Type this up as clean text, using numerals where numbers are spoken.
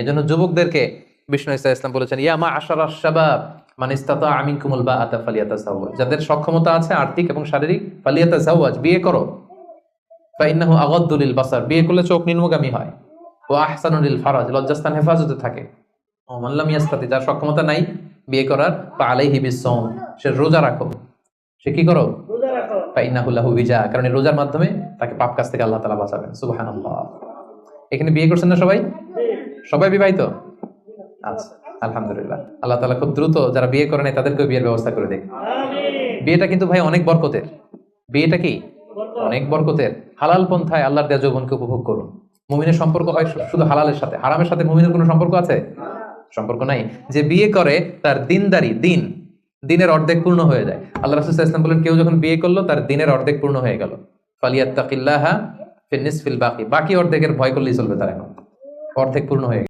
এজন্য যুবকদেরকে বিষ্ণু ইসা ইসলাম বলেছেন, ইয়া মা'আশারাশ শাবাব মান ইসতাতাআ মিনকুমুল বাআতা ফালিয়াতাযাওয়াজ, যাদের সক্ষমতা আছে আর্থিক এবং শারীরিক, ফালিয়াতাযাওয়াজ, বিয়ে করো। ফাইন্নাহু আগাদ্দু লিল বাসার, বিয়ে করলে চোখ নিম্নগামী হয়। ওয়া আহসানু লিল ফারাজ, লজ্জাস্থান হেফাজতে থাকে। ও মান লাম ইয়াস্তাতি, যার সক্ষমতা নাই বিয়ে করার, ফাআলাইহি বিসসাওম, সে রোজা রাখো। সে কি করো? রোজা রাখো। ফাইন্নাহু লাহু বিজা, কারণ এই রোজার মাধ্যমে তাকে পাপ কাজ থেকে আল্লাহ তাআলা বাঁচাবেন। সুবহানাল্লাহ। এখানে বিয়ে করছেন না সবাই? সবাই বিবাহিত? আচ্ছা, আলহামদুলিল্লাহ। আল্লাহ তাআলা খুব দ্রুত যারা বিয়ে করে নাই তাদেরকেও বিয়ের ব্যবস্থা করে দেয়। আমিন। বিয়েটা কিন্তু ভাই অনেক বরকতের। বিয়েটা কি বরকত। অনেক বরকতের। হালাল পন্থায় আল্লাহর দেয়া যৌবনকে উপভোগ করুন। মুমিনের সম্পর্ক হয় শুধু হালালের সাথে, হারামের সাথে মুমিনের কোনো সম্পর্ক আছে? সম্পর্ক নাই। যে বিয়ে করে তার দিনদারি, দিনের অর্ধেক পূর্ণ হয়ে যায়। আল্লাহ রাসূল সাল্লাল্লাহু আলাইহি ওয়াসাল্লাম বলেন, কেউ যখন বিয়ে করলো তার দিনের অর্ধেক পূর্ণ হয়ে গেল। ফালিয়াত্তাকিল্লাহা ফিন নিসফিল বাকি, বাকি অর্ধেকের ভয় করলেই চলবে তার, এখন অর্ধেক পূর্ণ হয়ে গেল।